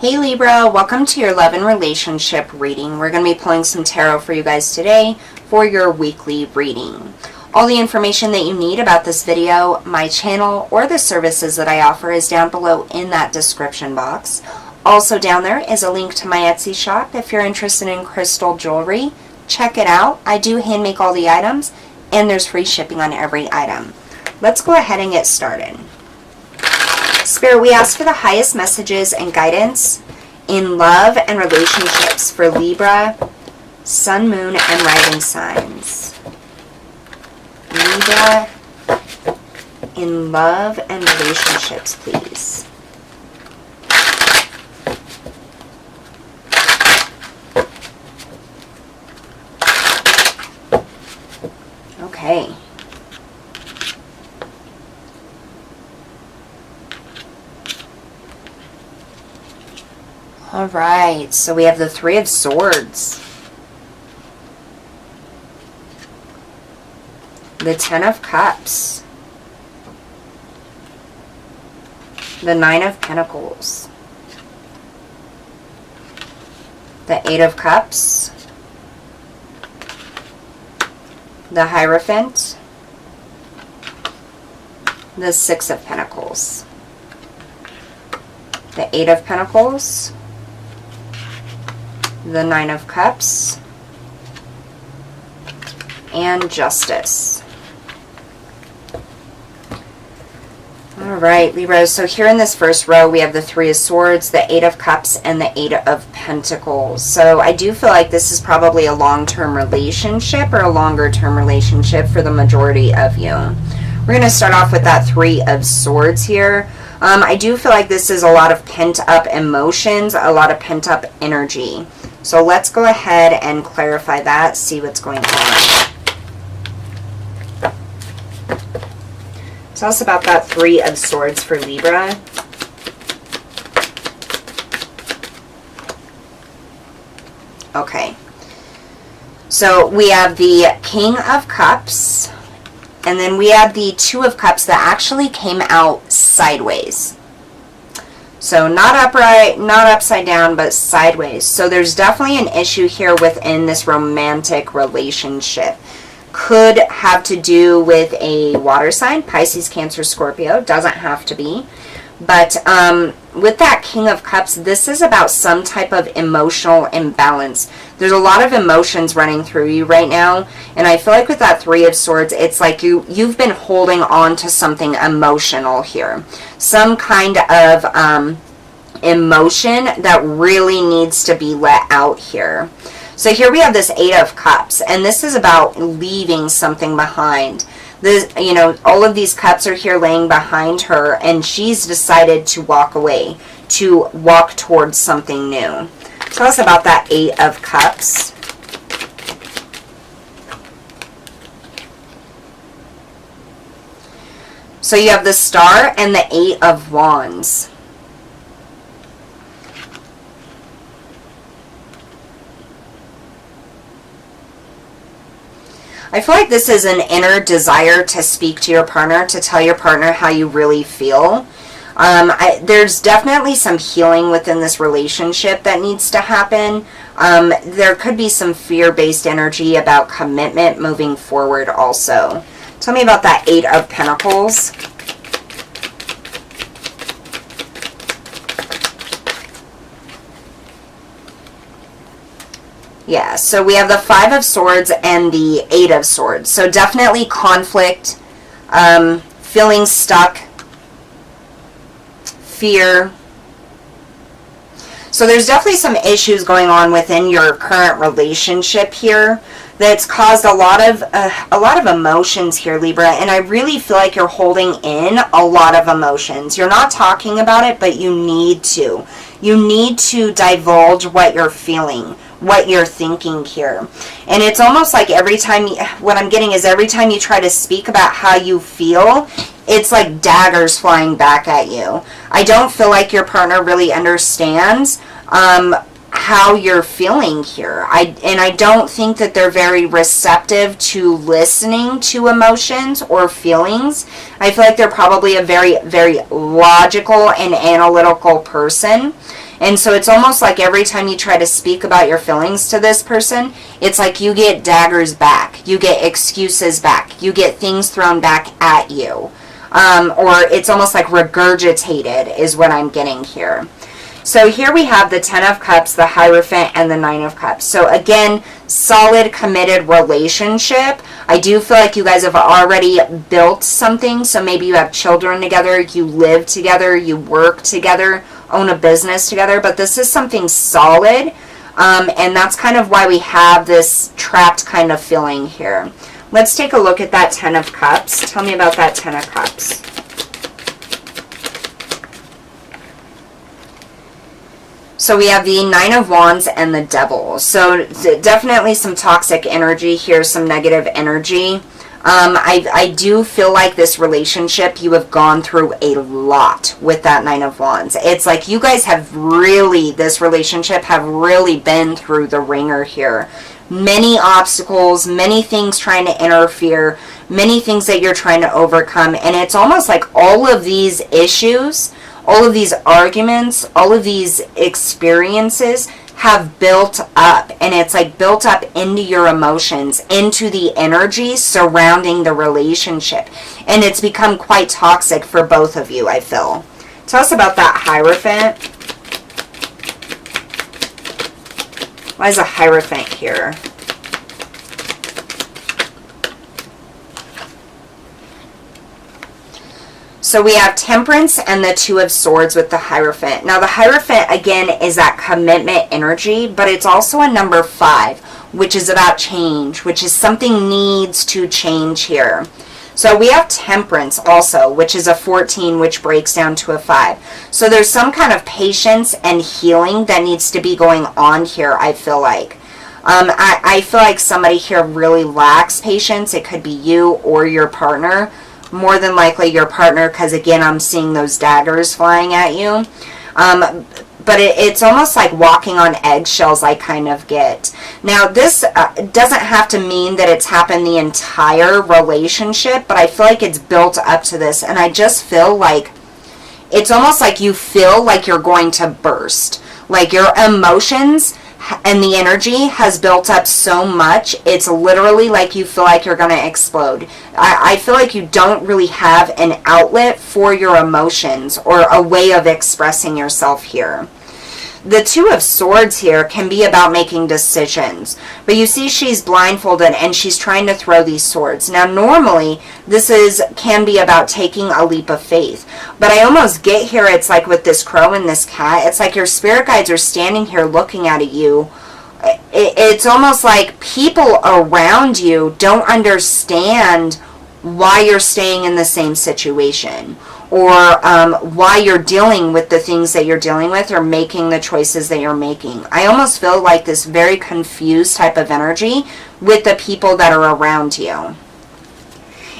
Hey Libra, welcome to your love and relationship reading. We're going to be pulling some tarot for you guys today for your weekly reading. All the information that you need about this video, my channel, or the services that I offer is down below in that description box. Also down there is a link to my Etsy shop. If you're interested in crystal jewelry, check it out. I do hand make all the items and there's free shipping on every item. Let's go ahead and get started. Spirit, we ask for the highest messages and guidance in love and relationships for Libra, Sun, Moon, and Rising signs. Libra, in love and relationships, please. Okay. All right, so we have the Three of Swords, the Ten of Cups, the Nine of Pentacles, the Eight of Cups, the Hierophant, the Six of Pentacles, the Eight of Pentacles, the Nine of Cups, and Justice. All right, Libra, so here in this first row, we have the Three of Swords, the Eight of Cups, and the Eight of Pentacles. So I do feel like this is probably a long-term relationship or a longer-term relationship for the majority of you. We're going to start off with that Three of Swords here. I do feel like this is a lot of pent-up emotions, a lot of pent-up energy. So let's go ahead and clarify that, see what's going on. Tell us about that Three of Swords for Libra. Okay. So we have the King of Cups, and then we have the Two of Cups that actually came out sideways. So not upright, not upside down, but sideways. So there's definitely an issue here within this romantic relationship. Could have to do with a water sign, Pisces, Cancer, Scorpio. Doesn't have to be. But with that King of Cups, this is about some type of emotional imbalance. There's a lot of emotions running through you right now. And I feel like with that Three of Swords, it's like you've been holding on to something emotional here. Some kind of emotion that really needs to be let out here. So here we have this Eight of Cups, and this is about leaving something behind. This, you know, all of these cups are here laying behind her, and she's decided to walk away, to walk towards something new. Tell us about that Eight of Cups. So you have the Star and the Eight of Wands. I feel like this is an inner desire to speak to your partner, to tell your partner how you really feel. There's definitely some healing within this relationship that needs to happen. There could be some fear-based energy about commitment moving forward also. Tell me about that Eight of Pentacles. Yeah, so we have the Five of Swords and the Eight of Swords. So definitely conflict, feeling stuck, fear. So there's definitely some issues going on within your current relationship here that's caused a lot of emotions here, Libra. And I really feel like you're holding in a lot of emotions. You're not talking about it, but you need to. You need to divulge what you're feeling, what you're thinking here. And it's almost like every time what I'm getting is every time you try to speak about how you feel, it's like daggers flying back at you. I don't feel like your partner really understands how you're feeling here. I don't think that they're very receptive to listening to emotions or feelings. I feel like they're probably a very, very logical and analytical person. And so it's almost like every time you try to speak about your feelings to this person, it's like you get daggers back, you get excuses back, you get things thrown back at you. Or it's almost like regurgitated is what I'm getting here. So here we have the Ten of Cups, the Hierophant, and the Nine of Cups. So again, solid, committed relationship. I do feel like you guys have already built something. So maybe you have children together, you live together, you work together, own a business together. But this is something solid. And that's kind of why we have this trapped kind of feeling here. Let's take a look at that Ten of Cups. Tell me about that Ten of Cups. So we have the Nine of Wands and the Devil. So definitely some toxic energy here, some negative energy. I do feel like this relationship, you have gone through a lot with that Nine of Wands. It's like you guys have really, this relationship have really been through the ringer here. Many obstacles, many things trying to interfere, many things that you're trying to overcome. And it's almost like all of these issues, all of these arguments, all of these experiences have built up, and it's like built up into your emotions, into the energy surrounding the relationship, and it's become quite toxic for both of you, I feel. Tell us about that Hierophant. Why is a Hierophant here? So we have Temperance and the Two of Swords with the Hierophant. Now the Hierophant, again, is that commitment energy, but it's also a number 5, which is about change, which is something needs to change here. So we have Temperance also, which is a 14, which breaks down to a 5. So there's some kind of patience and healing that needs to be going on here, I feel like. I feel like somebody here really lacks patience. It could be you or your partner. More than likely your partner, because again, I'm seeing those daggers flying at you. But it's almost like walking on eggshells, I kind of get. Now, this doesn't have to mean that it's happened the entire relationship, but I feel like it's built up to this. And I just feel like it's almost like you feel like you're going to burst. Like your emotions and the energy has built up so much, it's literally like you feel like you're going to explode. I feel like you don't really have an outlet for your emotions or a way of expressing yourself here. The Two of Swords here can be about making decisions. But you see she's blindfolded and she's trying to throw these swords. Now normally this can be about taking a leap of faith. But I almost get here, it's like with this crow and this cat, it's like your spirit guides are standing here looking at you. It's almost like people around you don't understand why you're staying in the same situation, or why you're dealing with the things that you're dealing with or making the choices that you're making. I almost feel like this very confused type of energy with the people that are around you.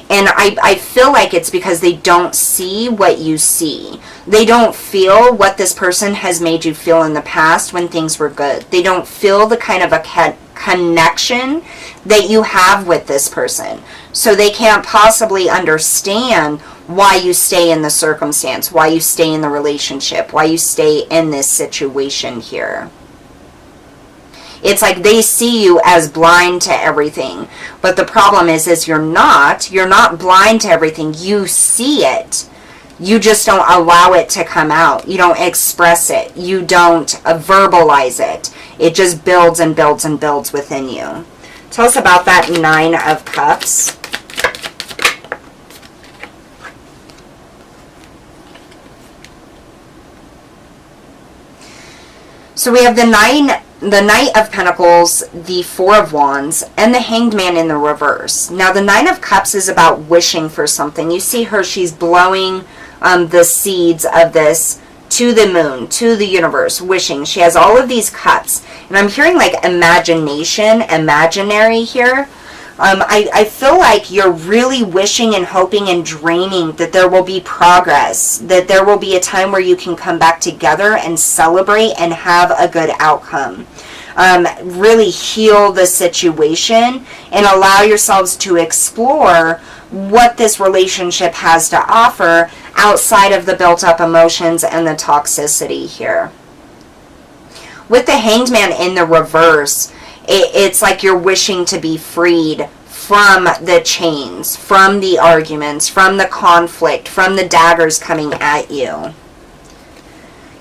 And I feel like it's because they don't see what you see. They don't feel what this person has made you feel in the past when things were good. They don't feel the kind of a connection that you have with this person. So they can't possibly understand why you stay in the circumstance, why you stay in the relationship, why you stay in this situation here. It's like they see you as blind to everything. But the problem is you're not blind to everything. You see it. You just don't allow it to come out. You don't express it. You don't verbalize it. It just builds and builds and builds within you. Tell us about that Nine of Cups. So we have the Knight of Pentacles, the Four of Wands, and the Hanged Man in the reverse. Now, the Nine of Cups is about wishing for something. You see her, she's blowing the seeds of this to the moon, to the universe, wishing. She has all of these cups. And I'm hearing like imagination, imaginary here. I feel like you're really wishing and hoping and dreaming that there will be progress, that there will be a time where you can come back together and celebrate and have a good outcome. Really heal the situation and allow yourselves to explore what this relationship has to offer outside of the built-up emotions and the toxicity here. With the Hanged Man in the reverse, it's like you're wishing to be freed from the chains, from the arguments, from the conflict, from the daggers coming at you.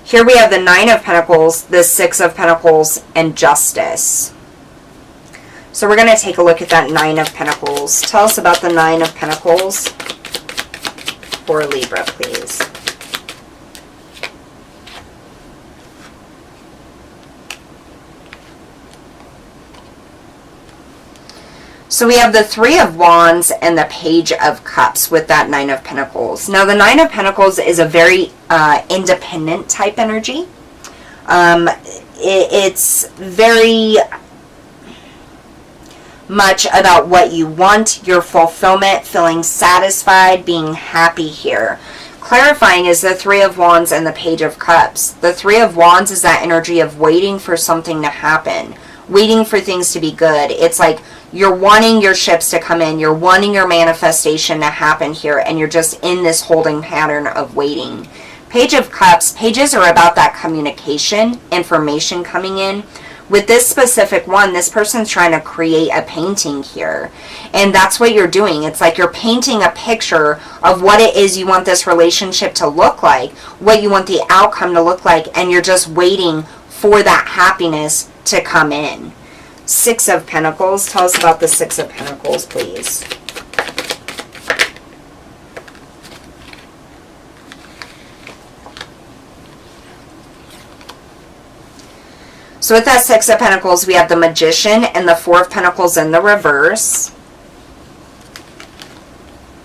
Here we have the Nine of Pentacles, the Six of Pentacles, and Justice. So we're going to take a look at that Nine of Pentacles. Tell us about the Nine of Pentacles for Libra, please. So we have the Three of Wands and the Page of Cups with that Nine of Pentacles. Now the Nine of Pentacles is a very independent type energy. It's very much about what you want, your fulfillment, feeling satisfied, being happy here. Clarifying is the Three of Wands and the Page of Cups. The Three of Wands is that energy of waiting for something to happen, waiting for things to be good. It's like you're wanting your ships to come in, you're wanting your manifestation to happen here, and you're just in this holding pattern of waiting. Page of Cups, pages are about that communication, information coming in. With this specific one, this person's trying to create a painting here. And that's what you're doing. It's like you're painting a picture of what it is you want this relationship to look like, what you want the outcome to look like, and you're just waiting for that happiness to come in. Six of Pentacles. Tell us about the Six of Pentacles, please. So with that Six of Pentacles, we have the Magician and the Four of Pentacles in the reverse.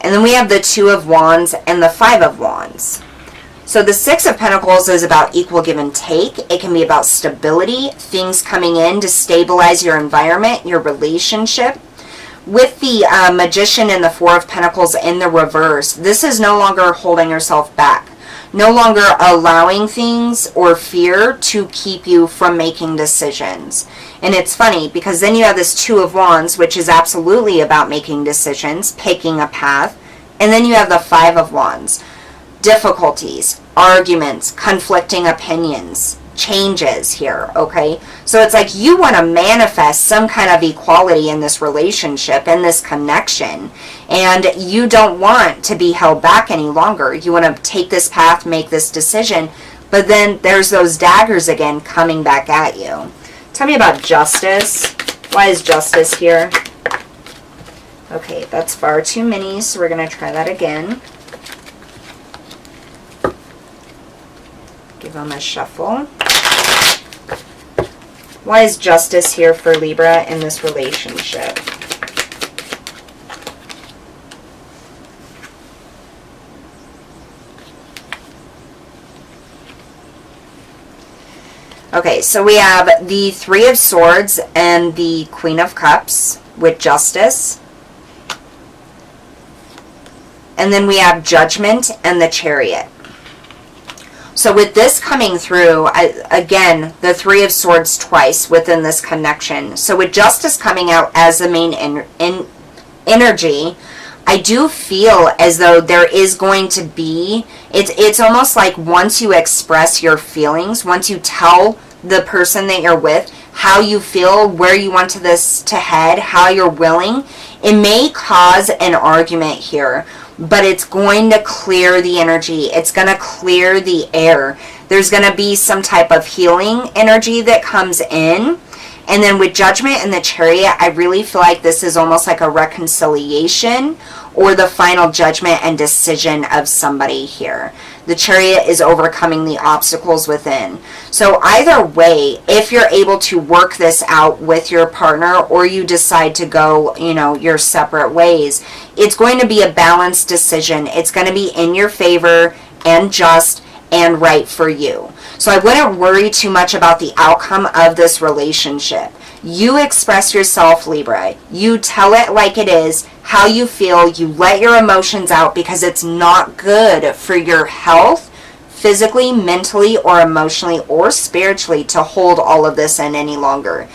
And then we have the Two of Wands and the Five of Wands. So the Six of Pentacles is about equal give and take. It can be about stability, things coming in to stabilize your environment, your relationship. With the Magician and the Four of Pentacles in the reverse, this is no longer holding yourself back. No longer allowing things or fear to keep you from making decisions. And it's funny because then you have this Two of Wands, which is absolutely about making decisions, picking a path. And then you have the Five of Wands. Difficulties, arguments, conflicting opinions, changes here, okay? So it's like you want to manifest some kind of equality in this relationship, in this connection, and you don't want to be held back any longer. You want to take this path, make this decision, but then there's those daggers again coming back at you. Tell me about Justice. Why is Justice here? Okay, that's far too many, so we're going to try that again. Give them a shuffle. Why is Justice here for Libra in this relationship? Okay, so we have the Three of Swords and the Queen of Cups with Justice. And then we have Judgment and the Chariot. So with this coming through, again, the Three of Swords twice within this connection. So with Justice coming out as the main energy, I do feel as though there is going to be, it's almost like once you express your feelings, once you tell the person that you're with how you feel, where you want this to head, how you're willing, it may cause an argument here. But it's going to clear the energy. It's going to clear the air. There's going to be some type of healing energy that comes in. And then with Judgment and the Chariot, I really feel like this is almost like a reconciliation or the final judgment and decision of somebody here. The Chariot is overcoming the obstacles within. So either way, if you're able to work this out with your partner or you decide to go, your separate ways, it's going to be a balanced decision. It's going to be in your favor and just and right for you. So I wouldn't worry too much about the outcome of this relationship. You express yourself, Libra. You tell it like it is, how you feel. You let your emotions out because it's not good for your health, physically, mentally, or emotionally, or spiritually to hold all of this in any longer.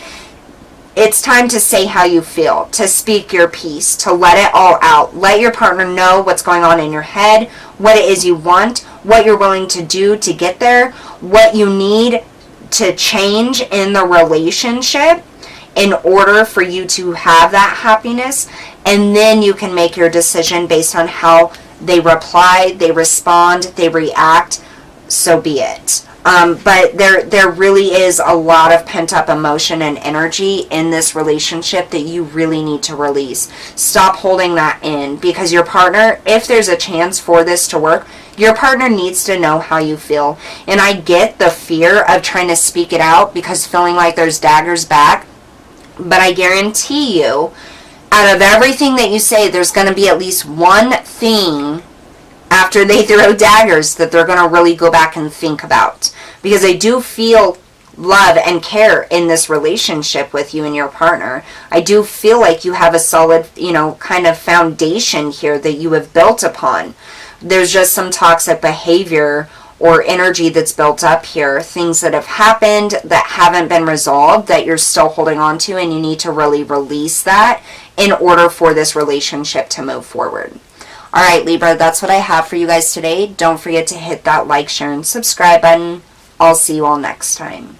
It's time to say how you feel, to speak your piece, to let it all out. Let your partner know what's going on in your head, what it is you want, what you're willing to do to get there, what you need change in the relationship in order for you to have that happiness, and then you can make your decision based on how they reply, they respond, they react, so be it. But there really is a lot of pent-up emotion and energy in this relationship that you really need to release. Stop holding that in, because your partner, if there's a chance for this to work, your partner needs to know how you feel. And I get the fear of trying to speak it out because feeling like there's daggers back, but I guarantee you, out of everything that you say, there's going to be at least one thing after they throw daggers that they're going to really go back and think about. Because I do feel love and care in this relationship with you and your partner. I do feel like you have a solid, kind of foundation here that you have built upon. There's just some toxic behavior or energy that's built up here, things that have happened that haven't been resolved that you're still holding on to, and you need to really release that in order for this relationship to move forward. All right, Libra, that's what I have for you guys today. Don't forget to hit that like, share, and subscribe button. I'll see you all next time.